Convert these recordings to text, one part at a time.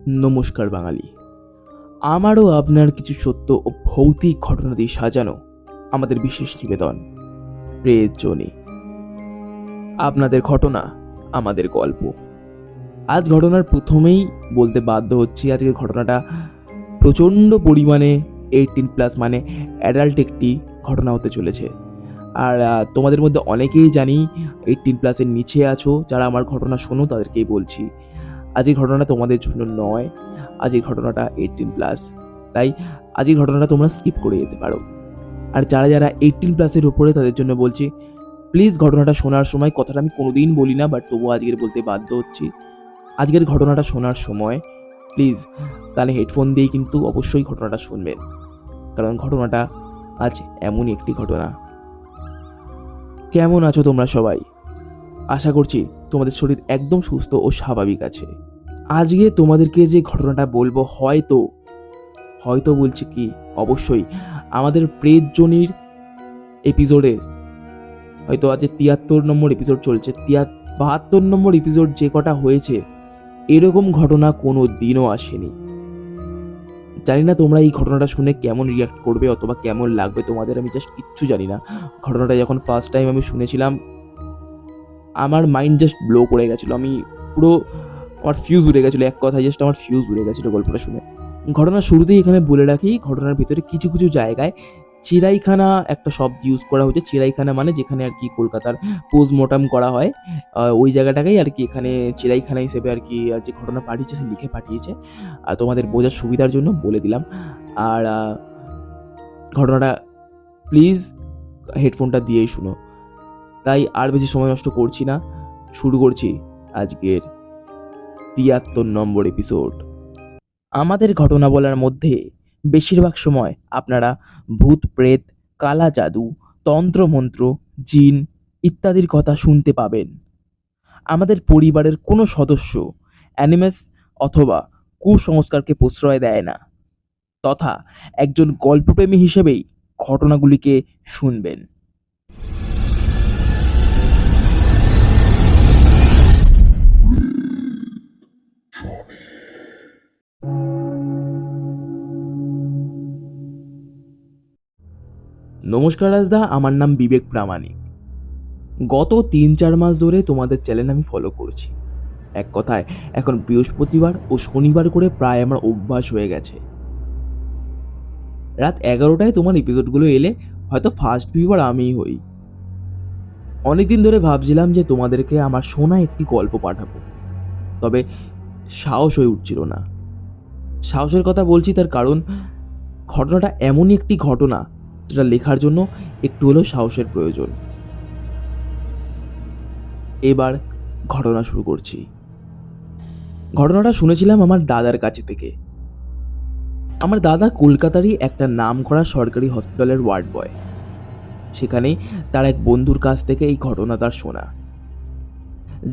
নমস্কার বাঙালি। আমারও আপনার কিছু সত্য ও ভৌতিক ঘটনা দিয়ে সাজানো আমাদের বিশেষ নিবেদন প্রেত জনি। আপনাদের ঘটনা আমাদের গল্প। আজ ঘটনার প্রথমেই বলতে বাধ্য হচ্ছি, আজকের ঘটনাটা প্রচণ্ড পরিমাণে 18+ মানে অ্যাডাল্ট একটি ঘটনা হতে চলেছে। আর তোমাদের মধ্যে অনেকেই জানি 18+-এর নিচে আছো, যারা আমার ঘটনা শোনো তাদেরকেই বলছি, আজকের ঘটনাটা তোমাদের জন্য নয়। আজকের ঘটনাটা 18+, তাই আজকের ঘটনাটা তোমরা স্কিপ করে যেতে পারো। আর যারা যারা 18+-এর উপরে তাদের জন্য বলছি, প্লিজ ঘটনাটা শোনার সময়, কথাটা আমি কোনোদিন বলি না বাট তবুও আজকের বলতে বাধ্য হচ্ছি, আজকের ঘটনাটা শোনার সময় প্লিজ কানে হেডফোন দিয়েই কিন্তু অবশ্যই ঘটনাটা শুনবেন, কারণ ঘটনাটা আজ এমনই একটি ঘটনা। কেমন আছো তোমরা সবাই? আশা করছি তোমাদের শরীর একদম সুস্থ ও স্বাভাবিক আছে। আজকে তোমাদেরকে যে ঘটনাটা বলবো, হয়তো বলছি কি অবশ্যই আমাদের প্রেত জনির এপিসোডের হয়তো আজ 73 নম্বর এপিসোড চলছে, 72 নম্বর এপিসোড যে কটা হয়েছে এরকম ঘটনা কোনো দিনও আসেনি। জানি না তোমরা এই ঘটনাটা শুনে কেমন রিয়াক্ট করবে অথবা কেমন লাগবে তোমাদের, আমি জাস্ট কিচ্ছু জানি না। ঘটনাটা যখন ফার্স্ট টাইম আমি শুনেছিলাম আমার মাইন্ড জাস্ট ব্লো করে গেছিলো, আমি পুরো আমার ফিউজ উড়ে গেছিলো, এক কথায় জাস্ট আমার ফিউজ উড়ে গেছিলো গল্পটা শুনে। ঘটনার শুরুতেই এখানে বলে রাখি, ঘটনার ভিতরে কিছু কিছু জায়গায় চিড়াইখানা একটা শব্দ ইউজ করা হচ্ছে। চিড়াইখানা মানে যেখানে আর কি কলকাতার পোস্টমর্টম করা হয়, ওই জায়গাটাকেই আর কি এখানে চিড়াইখানা হিসেবে আর কি যে ঘটনা পাঠিয়েছে সে লিখে পাঠিয়েছে, আর তোমাদের বোঝার সুবিধার জন্য বলে দিলাম। আর ঘটনাটা প্লিজ হেডফোনটা দিয়েই শুনো। তাই আর বেশি সময় নষ্ট করছি না, শুরু করছি আজকের 73 নম্বর এপিসোড। আমাদের ঘটনা বলার মধ্যে বেশিরভাগ সময় আপনারা ভূত প্রেত, কালা জাদু, তন্ত্রমন্ত্র, জিন ইত্যাদির কথা শুনতে পাবেন। আমাদের পরিবারের কোনো সদস্য অ্যানিমেস অথবা কুসংস্কারকে প্রশ্রয় দেয় না, তথা একজন গল্পপ্রেমী হিসেবেই ঘটনাগুলিকে শুনবেন। নমস্কার রাজদা, আমার নাম বিবেক প্রামাণিক। গত 3-4 মাস ধরে তোমাদের চ্যানেল আমি ফলো করছি। এক কথায় এখন বৃহস্পতিবার ও শনিবার করে প্রায় আমার অভ্যাস হয়ে গেছে। রাত 11টায় তোমার এপিসোডগুলো এলে হয়তো ফার্স্ট ভিউয়ার আমিই হই। অনেকদিন ধরে ভাবছিলাম যে তোমাদেরকে আমার শোনা একটি গল্প পাঠাবো, তবে সাহস হয়ে উঠছিল না। সাহসের কথা বলছি তার কারণ ঘটনাটা এমনই একটি ঘটনা যেটা লেখার জন্য একটু হলেও সাহসের প্রয়োজন। এবার ঘটনা শুরু করছি। ঘটনাটা শুনেছিলাম আমার দাদার কাছে থেকে। আমার দাদা কলকাতারই একটা নামকরা সরকারি হসপিটালের ওয়ার্ড বয়। সেখানেই তার এক বন্ধুর কাছ থেকে এই ঘটনা তার শোনা।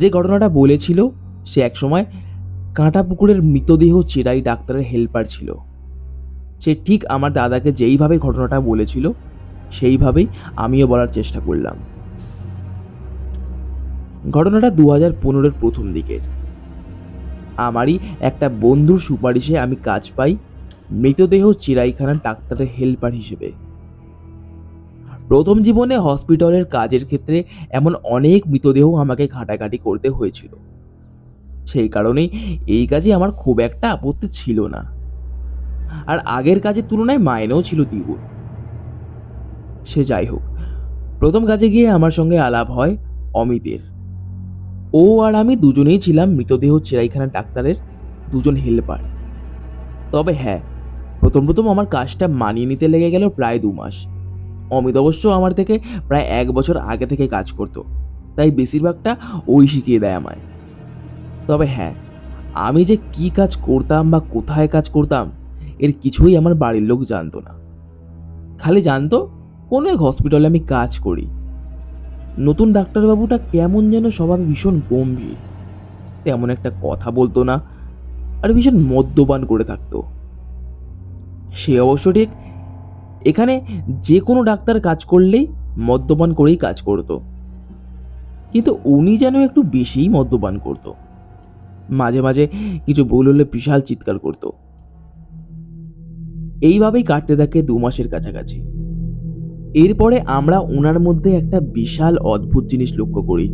যে ঘটনাটা বলেছিল সে একসময় কাঁটাপুকুরের মৃতদেহ চেরাই ডাক্তারের হেল্পার ছিল। সে ঠিক আমার দাদাকে যেইভাবে ঘটনাটা বলেছিল সেইভাবেই আমিও বলার চেষ্টা করলাম। ঘটনাটা 2015-এর প্রথম দিকের। আমারই একটা বন্ধুর সুপারিশে আমি কাজ পাই মৃতদেহ চিড়াইখানার ডাক্তারের হেল্পার হিসেবে। প্রথম জীবনে হসপিটালের কাজের ক্ষেত্রে এমন অনেক মৃতদেহ আমাকে ঘাটাঘাটি করতে হয়েছিল, সেই কারণেই এই কাজে আমার খুব একটা আপত্তি ছিল না। আর আগের কাজের তুলনায় মাইনেও ছিল দ্বিগুণ। সে যাই হোক, প্রথম কাজে গিয়ে আমার সঙ্গে আলাপ হয় অমিতের। ও আর আমি দুজনেই ছিলাম মৃতদেহ চিড়াইখানা ডাক্তারের দুজন হেল্পার। তবে হ্যাঁ, প্রথম আমার কাজটা মানিয়ে নিতে লেগে গেল প্রায় 2 মাস। অমিত অবশ্য আমার থেকে প্রায় 1 বছর আগে থেকে কাজ করতো, তাই বেশিরভাগটা ওই শিখিয়ে দেয় আমায়। তবে হ্যাঁ, আমি যে কি কাজ করতাম বা কোথায় কাজ করতাম এর কিছুই আমার বাড়ির লোক জানতো না। খালি জানতো কোনো এক হসপিটালে আমি কাজ করি। নতুন ডাক্তারবাবুটা কেমন যেন স্বভাবে ভীষণ গম্ভীর, তেমন একটা কথা বলতো না, আর ভীষণ মদ্যপান করে থাকতো। সে অবশ্য ঠিক, এখানে যে কোনো ডাক্তার কাজ করলেই মদ্যপান করেই কাজ করতো, কিন্তু উনি যেন একটু বেশিই মদ্যপান করতো। মাঝে মাঝে কিছু ভুল হলে বিশাল চিৎকার করত। এইভাবেই কাটতে থাকে 2 মাসের কাছাকাছি। এরপরে আমরা ওনার মধ্যে একটা বিশাল অদ্ভুত জিনিস লক্ষ্য করি।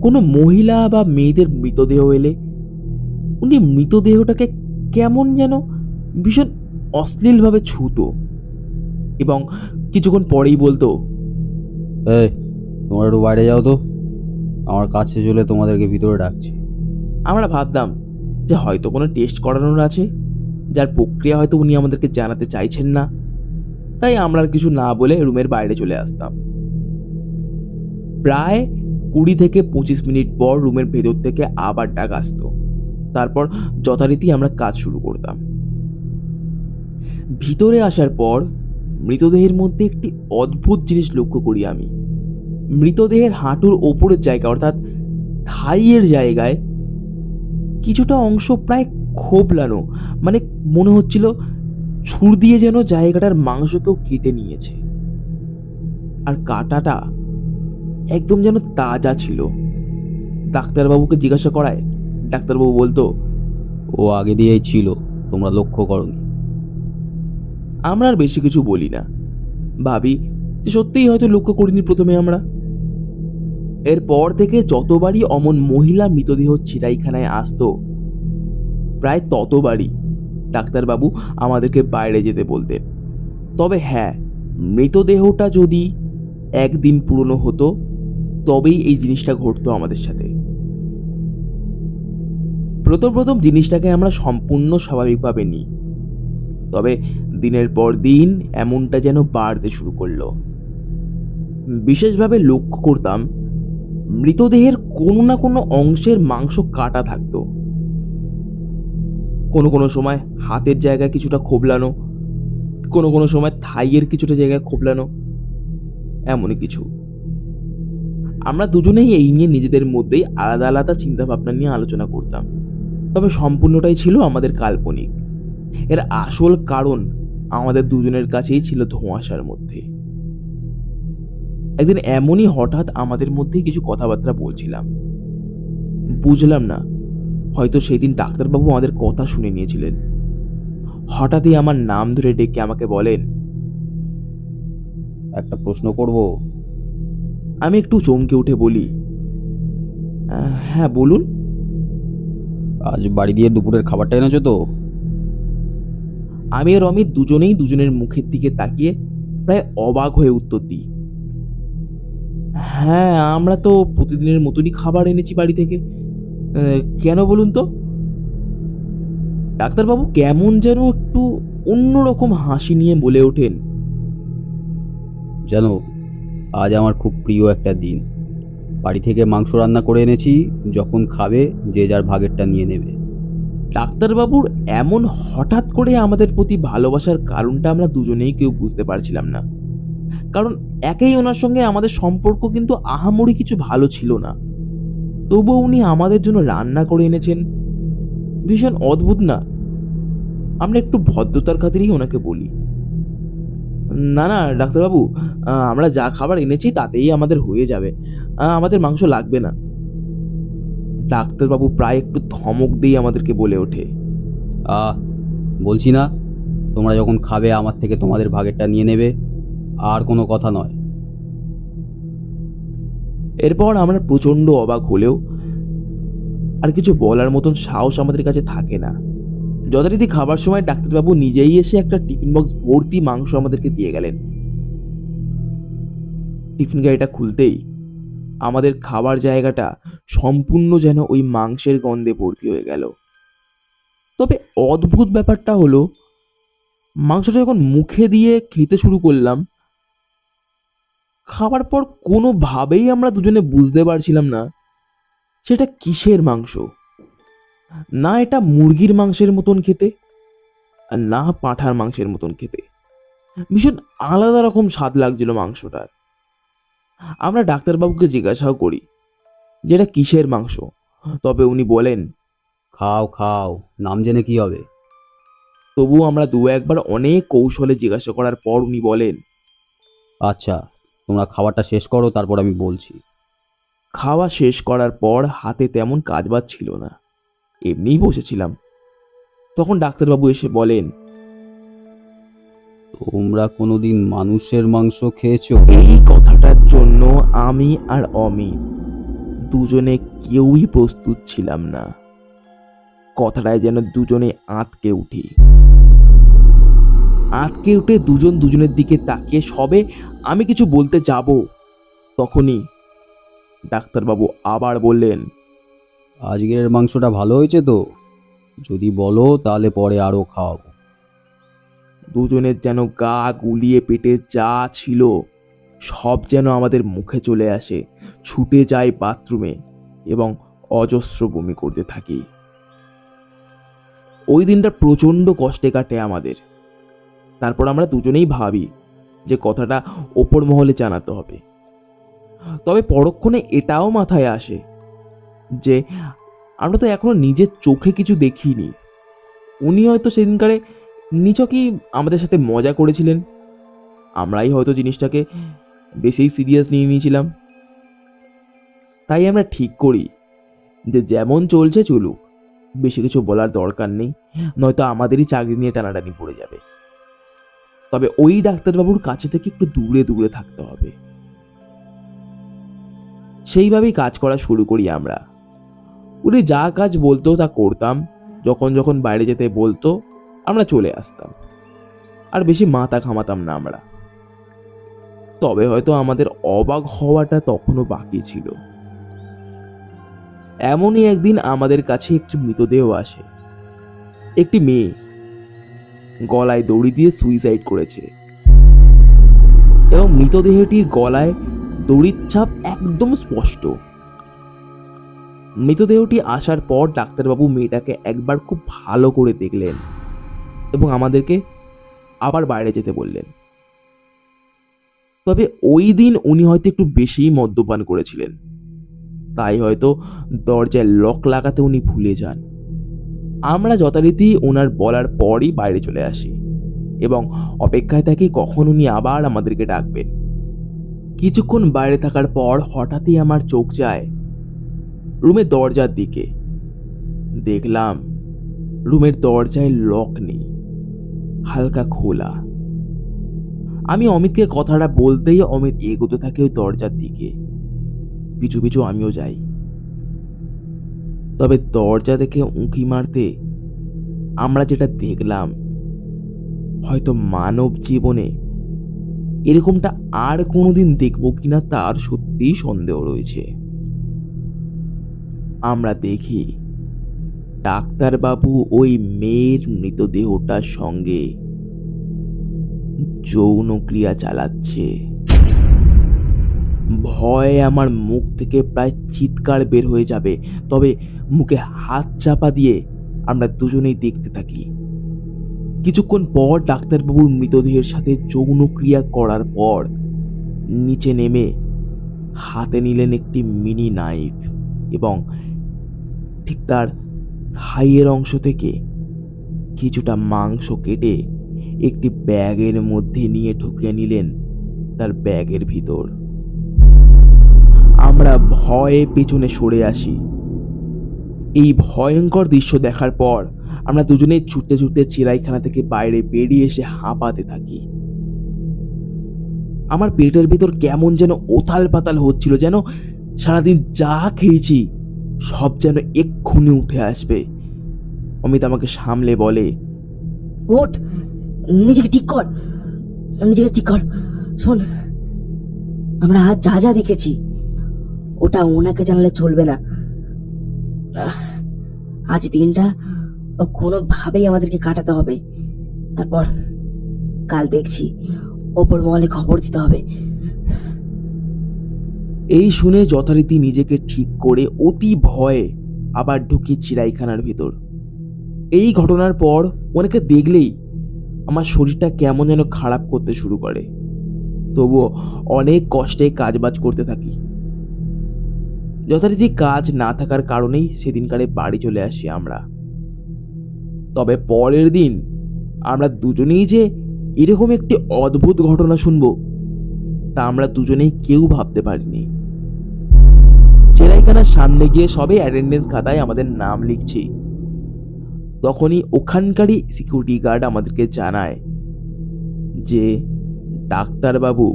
কোনো মহিলা বা মেয়েদের মৃতদেহ এলে উনি মৃতদেহটাকে কেমন যেন ভীষণ অশ্লীলভাবে ছুঁতো এবং কিছুক্ষণ পরেই বলতো, এই, তোমরা একটু বাইরে যাও তো, আমার কাছে চলে তোমাদেরকে ভিতরে ডাকছি। আমরা ভাবতাম যে হয়তো কোনো টেস্ট করানোর আছে, যার প্রক্রিয়া হয়তো উনি আমাদেরকে জানাতে চাইছেন না, তাই আমরা আর কিছু না বলে রুমের বাইরে চলে আসতাম। প্রায় 20 থেকে 25 মিনিট পর রুমের ভেতর থেকে আবার ডাক আসতো। তারপর যথারীতি আমরা কাজ শুরু করতাম। ভিতরে আসার পর মৃতদেহের মধ্যে একটি অদ্ভুত জিনিস লক্ষ্য করি আমি। মৃতদেহের হাঁটুর ওপরের জায়গা অর্থাৎ থাইয়ের জায়গায় কিছুটা অংশ প্রায় খোবলানো, মানে মনে হচ্ছিল ছুর দিয়ে যেন জায়গাটার মাংস কেউ কেটে নিয়েছে। আর কাটাটা একদম যেন তাজা ছিল। ডাক্তারবাবুকে জিজ্ঞাসা করায় ডাক্তারবাবু বলতো, ও আগে দিয়েই ছিল, তোমরা লক্ষ্য করনি। আমরা আর বেশি কিছু বলি না, ভাবি যে সত্যিই হয়তো লক্ষ্য করিনি প্রথমে আমরা। এরপর থেকে যতবারই অমন মহিলা মৃতদেহ ছিটাইখানায় আসতো, প্রায় ততবারই ডাক্তারবাবু আমাদেরকে বাইরে যেতে বলতেন। তবে হ্যাঁ, মৃতদেহটা যদি একদিন পুরনো হতো তবেই এই জিনিসটা ঘটতো আমাদের সাথে। প্রথম প্রথম জিনিসটাকে আমরা সম্পূর্ণ স্বাভাবিকভাবে নিই, তবে দিনের পর দিন এমনটা যেন বাড়তে শুরু করলো। বিশেষভাবে লক্ষ্য করতাম মৃতদেহের কোনো না কোনো অংশের মাংস কাটা থাকতো। কোনো কোনো সময় হাতের জায়গায় কিছুটা খোবলানো, কোনো কোনো সময় থাইয়ের কিছুটা জায়গায় খোবলানো, এমনই কিছু। আমরা দুজনেই এই নিয়ে নিজেদের মধ্যেই আলাদা আলাদা চিন্তা ভাবনা নিয়ে আলোচনা করতাম, তবে সম্পূর্ণটাই ছিল আমাদের কাল্পনিক। এর আসল কারণ আমাদের দুজনের কাছেই ছিল ধোঁয়াশার মধ্যে। একদিন এমনই হঠাৎ আমাদের মধ্যে কিছু কথাবার্তা বলছিলাম, বুঝলাম না, হয়তো সেই দিন ডাক্তারবাবু আমাদের কথা শুনে নিয়েছিলেন। হঠাৎই আমার নাম ধরে ডেকে আমাকে বলেন, একটা প্রশ্ন করব? আমি একটু চমকে উঠে বলি, হ্যাঁ বলুন। আজ বাড়ি দিয়ে দুপুরের খাবারটা এনেছো তো? আমি আর অমিত দুজনেই দুজনের মুখের দিকে তাকিয়ে প্রায় অবাক হয়ে উত্তর দিই, হ্যাঁ আমরা তো প্রতিদিনের মতনই খাবার এনেছি বাড়ি থেকে। কেন বলুন তো? ডাক্তারবাবু কেমন যেন একটু অন্যরকম হাসি নিয়ে বলে ওঠেন, জানো, আজ আমার খুব প্রিয় একটা দিন। বাড়ি থেকে মাংস রান্না করে এনেছি, যখন খাবে যে যার ভাগেরটা নিয়ে নেবে। ডাক্তারবাবুর এমন হঠাৎ করে আমাদের প্রতি ভালোবাসার কারণটা আমরা দুজনেই কেউ বুঝতে পারছিলাম না। কারণ একেই ওনার সঙ্গে আমাদের সম্পর্ক কিন্তু আহামরি কিছু ভালো ছিল না, তবুও উনি আমাদের জন্য রান্না করে এনেছেন। ভীষণ অদ্ভুত না? আমরা একটু ভদ্রতার খাতিরেই ওনাকে বলি, না না ডাক্তারবাবু, আমরা যা খাবার এনেছি তাতেই আমাদের হয়ে যাবে, আমাদের মাংস লাগবে না। ডাক্তারবাবু প্রায় একটু ধমক দিয়ে আমাদেরকে বলে ওঠে, আহ, বলছি না, তোমরা যখন খাবে আমার থেকে তোমাদের ভাগেরটা নিয়ে নেবে, আর কোনো কথা নয়। এরপর আমরা প্রচণ্ড অবাক হলেও আর কিছু বলার মতন সাহস আমাদের কাছে থাকে না। যথারীতি খাবার সময় ডাক্তারবাবু নিজেই এসে একটা টিফিন বক্স ভর্তি মাংস আমাদেরকে দিয়ে গেলেন। টিফিন গাড়িটা খুলতেই আমাদের খাবার জায়গাটা সম্পূর্ণ যেন ওই মাংসের গন্ধে ভর্তি হয়ে গেল। তবে অদ্ভুত ব্যাপারটা হলো, মাংসটা যখন মুখে দিয়ে খেতে শুরু করলাম, খাবার পর কোনোভাবেই আমরা দুজনে বুঝতে পারছিলাম না সেটা কিসের মাংস। না এটা মুরগির মাংসের মতন খেতে, আর না পাঁঠার মাংসের মতন খেতে। ভীষণ আলাদা রকম স্বাদ লাগছিল মাংসটার। আমরা ডাক্তারবাবুকে জিজ্ঞাসাও করি যে এটা কিসের মাংস, তবে উনি বলেন, খাও খাও, নাম জেনে কি হবে। তবুও আমরা দু একবার অনেক কৌশলে জিজ্ঞাসা করার পর উনি বলেন, আচ্ছা, তোমরা খাবারটা শেষ করো, তারপর আমি বলছি। খাওয়া শেষ করার পর হাতে তেমন কাজবাজ ছিল না, এমনিই বসেছিলাম। তখন ডাক্তারবাবু এসে বলেন, তোমরা কোনোদিন মানুষের মাংস খেয়েছো? এই কথাটার জন্য আমি আর অমিত দুজনে কেউই প্রস্তুত ছিলাম না। কথাটায় যেন দুজনে আঁতকে উঠে দুজন দুজনের দিকে তাকিয়ে সবে আমি কিছু বলতে যাব, তখনই ডাক্তারবাবু আবার বললেন, আজকের মাংসটা ভালো হয়েছে তো? যদি বলো তাহলে পরে আরও খাওয়াবো। দুজনের যেন গা গুলিয়ে পেটে যা ছিল সব যেন আমাদের মুখে চলে আসে, ছুটে যায় বাথরুমে এবং অজস্র বমি করতে থাকি। ওই দিনটা প্রচণ্ড কষ্টে কাটে আমাদের। তারপর আমরা দুজনেই ভাবি যে কথাটা ওপর মহলে জানাতে হবে। তবে পরক্ষণে এটাও মাথায় আসে যে আমরা তো এখনো নিজের চোখে কিছু দেখিনি। উনি হয়তো সেদিনকারে নিছকই আমাদের সাথে মজা করেছিলেন, আমরাই হয়তো জিনিসটাকে বেশি সিরিয়াস নিয়ে নিয়েছিলাম। তাই আমরা ঠিক করি যে যেমন চলছে চলুক, বেশি কিছু বলার দরকার নেই, নয়তো আমাদেরই চাকরি নিয়ে টানাটানি পড়ে যাবে। তবে ওই ডাক্তারবাবুর কাছে থেকে একটু দূরে দূরে থাকতে হবে। সেইভাবেই কাজ করা শুরু করি আমরা। উনি যা কাজ বলতো তা করতাম, যখন যখন বাইরে যেতে বলতো আমরা চলে আসতাম, আর বেশি মাথা ঘামাতাম না আমরা। তবে হয়তো আমাদের অবাক হওয়াটা তখনও বাকি ছিল। এমনই একদিন আমাদের কাছে একটি মৃতদেহ আসে। একটি মেয়ে গলায় দড়ি দিয়ে সুইসাইড করেছে এবং মৃতদেহটির গলায় দড়ির ছাপ একদম স্পষ্ট। মৃতদেহটি আসার পর ডাক্তারবাবু মেয়েটাকে একবার খুব ভালো করে দেখলেন এবং আমাদেরকে আবার বাইরে যেতে বললেন। তবে ওই দিন উনি হয়তো একটু বেশিই মদ্যপান করেছিলেন, তাই হয়তো দরজায় লক লাগাতে উনি ভুলে যান। আমরা যথারীতি ওনার বলার পরই বাইরে চলে আসি এবং অপেক্ষায় থাকি কখন উনি আবার আমাদেরকে ডাকবেন। কিছুক্ষণ বাইরে থাকার পর হঠাৎই আমার চোখ যায় রুমের দরজার দিকে। দেখলাম রুমের দরজায় লক নেই, হালকা খোলা। আমি অমিতকে কথাটা বলতেই অমিত এগোতে থাকে ওই দরজার দিকে, পিছু পিছু আমিও যাই। তবে দরজা থেকে উঁকি মারতে আমরা যেটা দেখলাম, হয়তো মানব জীবনে এরকমটা আর কোনোদিন দেখবো কিনা তার সত্যিই সন্দেহ রয়েছে। আমরা দেখি ডাক্তারবাবু ওই মেয়ের মৃতদেহটার সঙ্গে যৌন ক্রিয়া চালাচ্ছে। ভয়ে আমার মুখ থেকে প্রায় চিৎকার বের হয়ে যাবে, তবে মুখে হাত চাপা দিয়ে আমরা দুজনেই দেখতে থাকি। কিছুক্ষণ পর ডাক্তারবাবুর মৃতদেহের সাথে যৌন ক্রিয়া করার পর নিচে নেমে হাতে নিলেন একটি মিনি নাইফ এবং ঠিক তার থাইয়ের অংশ থেকে কিছুটা মাংস কেটে একটি ব্যাগের মধ্যে নিয়ে ঢুকিয়ে নিলেন তার ব্যাগের ভিতর। আমরা ভয়ে পেছনে সরে আসি। এই ভয়ঙ্কর দৃশ্য দেখার পর আমরা দুজনেই ছুটতে ছুটতে চিড়াইখানা থেকে বাইরে বেরিয়ে এসে হাঁপাতে থাকি। আমার পেটের ভিতর কেমন যেন ওথাল পাতাল হচ্ছিল, যেন সারাদিন যা খেয়েছি সব যেন এক্ষুনি উঠে আসবে। অমিত আমাকে সামলে বলে, ওঠ, নিজেকে ঠিক কর, নিজেকে ঠিক কর। শোন, আমরা আজ যা যা দেখেছি ওটা ওনাকে জানালে চলবে না। আজ দিনটা কোনোভাবেই আমাদেরকে কাটাতে হবে, তারপর কাল দেখছি ওপর মহলে খবর দিতে হবে। এই শুনে যথারীতি নিজেকে ঠিক করে অতি ভয়ে আবার ঢুকি চিড়াইখানার ভিতর। এই ঘটনার পর অনেকে দেখলেই আমার শরীরটা কেমন যেন খারাপ করতে শুরু করে, তবুও অনেক কষ্টে কাজবাজ করতে থাকি। যথারীতি কাজ না থাকার কারণেই সেদিনকারে বাড়ি চলে আসি আমরা। তবে পরের দিন আমরা দুজনেই যে এরকম একটি অদ্ভুত ঘটনা শুনবো তা আমরা দুজনেই কেউ ভাবতে পারিনি। ডাক্তারখানার সামনে গিয়ে সবে অ্যাটেন্ডেন্স খাতায় আমাদের নাম লিখছি, তখনই ওখানকারই সিকিউরিটি গার্ড আমাদেরকে জানায় যে ডাক্তারবাবু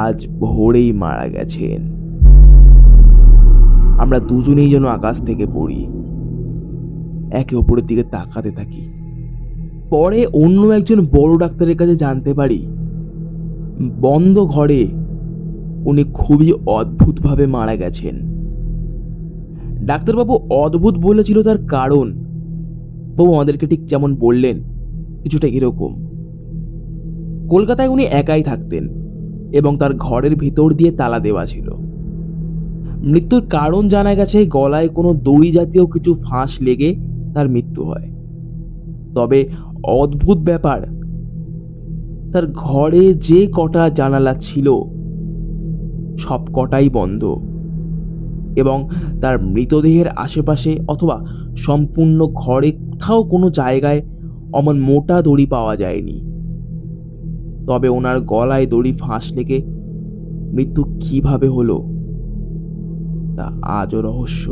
আজ ভোরেই মারা গেছেন। আমরা দুজনেই যেন আকাশ থেকে পড়ি, একে অপরের দিকে তাকাতে থাকি। পরে অন্য একজন বড় ডাক্তারের কাছে জানতে পারি বন্ধ ঘরে উনি খুবই অদ্ভুতভাবে মারা গেছেন। ডাক্তারবাবু অদ্ভুত বলেছিল তার কারণ বাবু আমাদেরকে ঠিক যেমন বললেন কিছুটা এরকম। কলকাতায় উনি একাই থাকতেন এবং তার ঘরের ভেতর দিয়ে তালা দেওয়া ছিল। মৃত্যুর কারণ জানা গেছে গলায় কোনো দড়ি জাতীয় কিছু ফাঁস লেগে তার মৃত্যু হয়। তবে অদ্ভুত ব্যাপার, তার ঘরে যে কটা জানালা ছিল সব কটাই বন্ধ এবং তার মৃতদেহের আশেপাশে অথবা সম্পূর্ণ ঘরে কোথাও কোনো জায়গায় অমন মোটা দড়ি পাওয়া যায়নি। তবে ওনার গলায় দড়ি ফাঁস লেগে মৃত্যু কিভাবে হলো তা আজও রহস্য।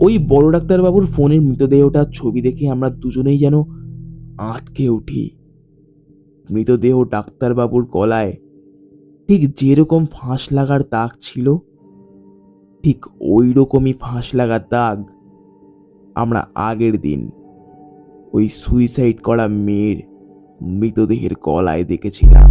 ওই বড় ডাক্তারবাবুর ফোনের মৃতদেহটার ছবি দেখে আমরা দুজনেই যেন আঁতকে উঠি। মৃতদেহ ডাক্তারবাবুর গলায় ঠিক যেরকম ফাঁস লাগার দাগ ছিল ঠিক ওই রকমই ফাঁস লাগার দাগ আমরা আগের দিন ওই সুইসাইড করা মেয়ের মৃতদেহের গলায় দেখেছিলাম।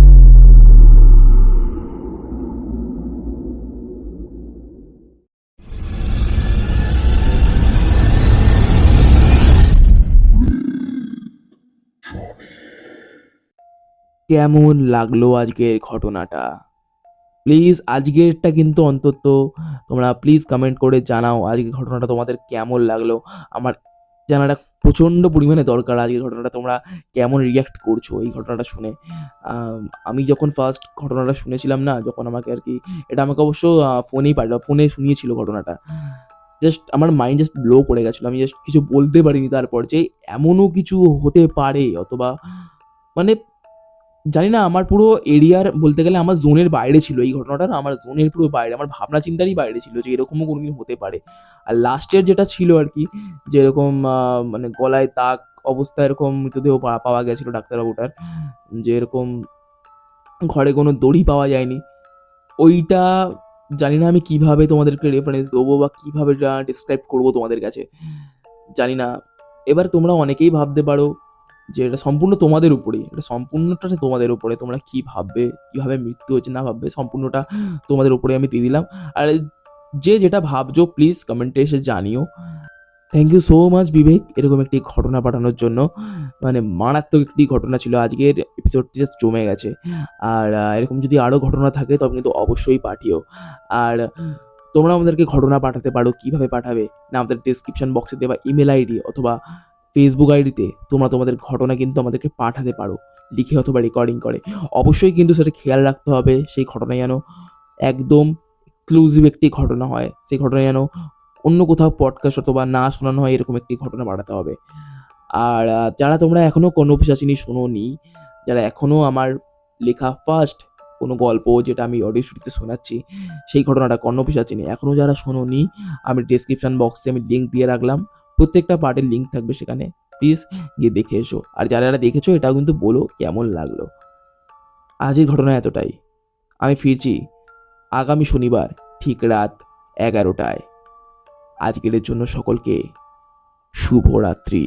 কেমন লাগলো আজকের ঘটনাটা? প্লিজ আজকেরটা কিন্তু অন্তত তোমরা প্লিজ কমেন্ট করে জানাও আজকের ঘটনাটা তোমাদের কেমন লাগলো। আমার জানাটা প্রচণ্ড পরিমাণে দরকার। আজকের ঘটনাটা তোমরা কেমন রিয়াক্ট করছো এই ঘটনাটা শুনে। আমি যখন ফার্স্ট ঘটনাটা শুনেছিলাম না, যখন আমাকে আর কি এটা আমাকে অবশ্য ফোনে শুনিয়েছিল ঘটনাটা, জাস্ট আমার মাইন্ড জাস্ট ব্লো করে গেছিলো। আমি জাস্ট কিছু বলতে পারিনি তারপর যে এমনও কিছু হতে পারে, অথবা মানে জানি না, আমার পুরো এরিয়ার বলতে গেলে আমার জোনের বাইরে ছিল এই ঘটনাটা। না, আমার জোনের পুরো বাইরে, আমার ভাবনা চিন্তারই বাইরে ছিল যে এরকমও কোনোদিন হতে পারে। আর লাস্টের যেটা ছিল আর কি, যে এরকম মানে গলায় দাগ অবস্থায় এরকম মৃতদেহ পাওয়া গেছিল ডাক্তারবাবুটার, যে এরকম ঘরে কোনো দড়ি পাওয়া যায়নি, ওইটা জানি না আমি কিভাবে তোমাদেরকে রেফারেন্স দেবো বা কিভাবে ডিসক্রাইব করবো তোমাদের কাছে, জানি না। এবার তোমরা অনেকেই ভাবতে পারো যে এটা সম্পূর্ণ তোমাদের উপরেই, এটা সম্পূর্ণটা তোমাদের উপরে, তোমরা কি ভাববে, কিভাবে মৃত্যু হয়েছে না ভাববে, সম্পূর্ণটা তোমাদের উপরে আমি দিয়ে দিলাম। আর যে যেটা ভাবছো প্লিজ কমেন্টে এসে জানিও। থ্যাংক ইউ সো মাচ বিবেক এরকম একটি ঘটনা পাঠানোর জন্য। মানে মারাত্মক একটি ঘটনা ছিল, আজকের এপিসোডটি জাস্ট জমে গেছে। আর এরকম যদি আরও ঘটনা থাকে তবে কিন্তু অবশ্যই পাঠিও। আর তোমরা আমাদেরকে ঘটনা পাঠাতে পারো, কিভাবে পাঠাবে না আমাদের ডেসক্রিপশন বক্সে দেওয়া ইমেল আইডি অথবা ফেসবুক আইডিতে তোমরা তোমাদের ঘটনা কিন্তু আমাদেরকে পাঠাতে পারো, লিখে অথবা রেকর্ডিং করে। অবশ্যই কিন্তু সেটা খেয়াল রাখতে হবে সেই ঘটনা যেন একদম এক্সক্লুসিভ একটি ঘটনা হয়, সেই ঘটনা যেন অন্য কোথাও পডকাস্ট অথবা না শোনানো হয়, এরকম একটি ঘটনা পাঠাতে হবে। আর যারা তোমরা এখনও কর্ণপিশাচিনী শোনোনি, যারা এখনও আমার লেখা ফার্স্ট কোনো গল্প যেটা আমি অডিও স্টুডিওতে শোনাচ্ছি সেই ঘটনাটা কর্ণপিশাচিনী এখনও যারা শোনোনি, আমি ডেসক্রিপশন বক্সে আমি লিঙ্ক দিয়ে রাখলাম, প্রত্যেকটা পার্টের লিঙ্ক থাকবে সেখানে, প্লিজ গিয়ে দেখে এসো। আর যারা যারা দেখেছো এটাও কিন্তু বলো কেমন লাগলো। আজকের ঘটনা এতটাই। আমি ফিরছি আগামী শনিবার ঠিক রাত 11টায়। আজকের জন্য সকলকে শুভরাত্রি।